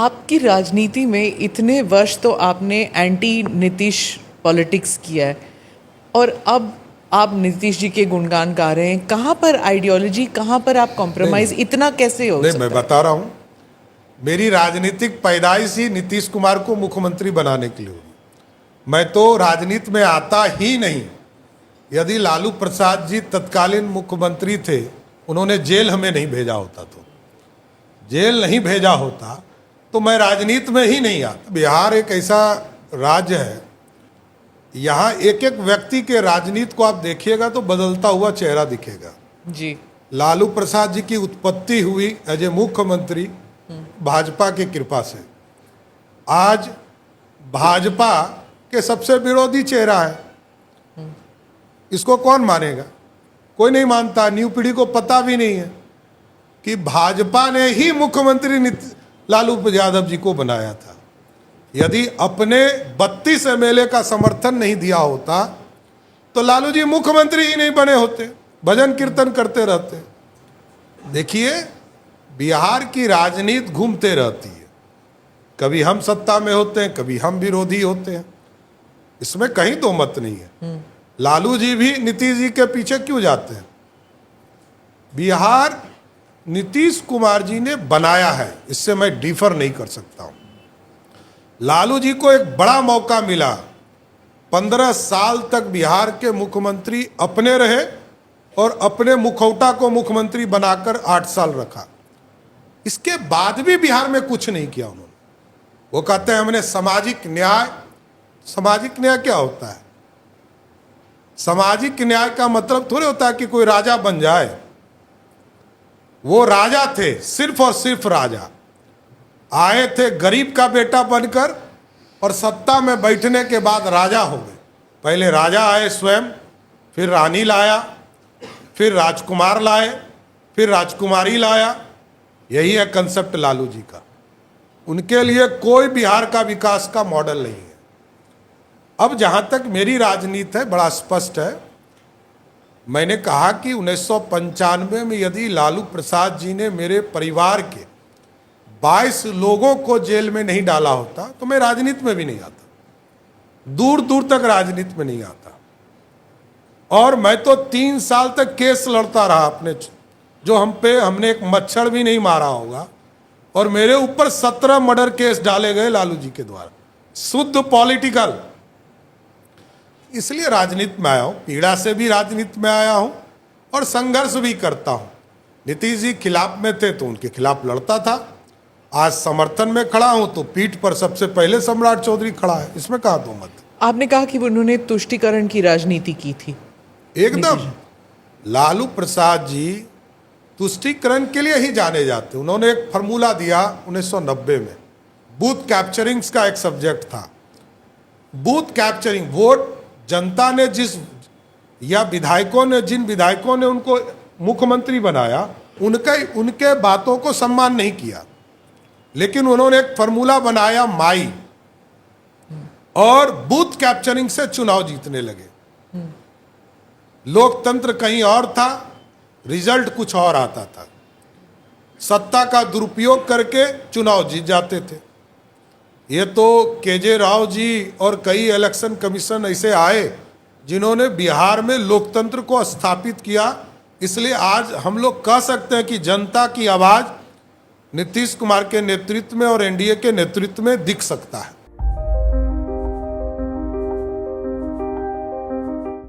आपकी राजनीति में इतने वर्ष तो आपने एंटी नीतीश पॉलिटिक्स किया है और अब आप नीतीश जी के गुणगान गा रहे हैं। कहाँ पर आइडियोलॉजी, कहाँ पर आप कॉम्प्रोमाइज, इतना कैसे हो नहीं, सकता मैं बता रहा हूँ, मेरी राजनीतिक पैदाइश ही नीतीश कुमार को मुख्यमंत्री बनाने के लिए हुई। मैं तो राजनीति में आता ही नहीं। यदि लालू प्रसाद जी तत्कालीन मुख्यमंत्री थे, उन्होंने जेल हमें नहीं भेजा होता, तो जेल नहीं भेजा होता तो मैं राजनीति में ही नहीं आता। बिहार एक ऐसा राज्य है, यहाँ एक एक व्यक्ति के राजनीति को आप देखिएगा तो बदलता हुआ चेहरा दिखेगा जी। लालू प्रसाद जी की उत्पत्ति हुई एज ए मुख्यमंत्री भाजपा की कृपा से। आज भाजपा के सबसे विरोधी चेहरा है। इसको कौन मानेगा? कोई नहीं मानता। न्यू पीढ़ी को पता भी नहीं है कि भाजपा ने ही मुख्यमंत्री लालू यादव जी को बनाया था। यदि अपने 32 एमएलए का समर्थन नहीं दिया होता तो लालू जी मुख्यमंत्री ही नहीं बने होते, भजन कीर्तन करते रहते। देखिए, बिहार की राजनीति घूमते रहती है, कभी हम सत्ता में होते हैं, कभी हम विरोधी होते हैं, इसमें कहीं दो मत नहीं है। लालू जी भी नीतीश जी के पीछे क्यों जाते हैं? बिहार नीतीश कुमार जी ने बनाया है, इससे मैं डिफर नहीं कर सकता हूं। लालू जी को एक बड़ा मौका मिला, 15 साल तक बिहार के मुख्यमंत्री अपने रहे और अपने मुखौटा को मुख्यमंत्री बनाकर 8 साल रखा। इसके बाद भी बिहार में कुछ नहीं किया उन्होंने। वो कहते हैं हमने सामाजिक न्याय। सामाजिक न्याय क्या होता है? सामाजिक न्याय का मतलब थोड़े होता है कि कोई राजा बन जाए। वो राजा थे, सिर्फ और सिर्फ राजा। आए थे गरीब का बेटा बनकर और सत्ता में बैठने के बाद राजा हो गए। पहले राजा आए स्वयं, फिर रानी लाया, फिर राजकुमार लाए, फिर राजकुमारी लाया। यही है कंसेप्ट लालू जी का। उनके लिए कोई बिहार का विकास का मॉडल नहीं है। अब जहां तक मेरी राजनीति है, बड़ा स्पष्ट है। मैंने कहा कि 1995 में यदि लालू प्रसाद जी ने मेरे परिवार के 22 लोगों को जेल में नहीं डाला होता तो मैं राजनीति में भी नहीं आता, दूर दूर तक राजनीति में नहीं आता। और मैं तो 3 साल तक केस लड़ता रहा अपने, जो हमने एक मच्छर भी नहीं मारा होगा। और मेरे ऊपर 17 मर्डर केस डाले गए लालू जी के द्वारा, शुद्ध पॉलिटिकल। इसलिए राजनीति में आया हूं, पीड़ा से भी राजनीति में आया हूं और संघर्ष भी करता हूं। नीतीश जी खिलाफ में थे तो उनके खिलाफ लड़ता था। आज समर्थन में खड़ा हूं तो पीठ पर सबसे पहले सम्राट चौधरी खड़ा है, इसमें कहा दो मत। आपने कहा कि उन्होंने तुष्टीकरण की राजनीति की थी। एकदम। लालू प्रसाद जी तुष्टीकरण के लिए ही जाने जाते। उन्होंने एक फार्मूला दिया 1990 में, बूथ कैप्चरिंग्स का एक सब्जेक्ट था। बूथ कैप्चरिंग, वोट जनता ने जिन विधायकों ने उनको मुख्यमंत्री बनाया, उनके बातों को सम्मान नहीं किया, लेकिन उन्होंने एक फार्मूला बनाया माई, और बूथ कैप्चरिंग से चुनाव जीतने लगे। लोकतंत्र कहीं और था, रिजल्ट कुछ और आता था। सत्ता का दुरुपयोग करके चुनाव जीत जाते थे। ये तो केजे राव जी और कई इलेक्शन कमीशन ऐसे आए जिन्होंने बिहार में लोकतंत्र को स्थापित किया। इसलिए आज हम लोग कह सकते हैं कि जनता की आवाज नीतीश कुमार के नेतृत्व में और एनडीए के नेतृत्व में दिख सकता है।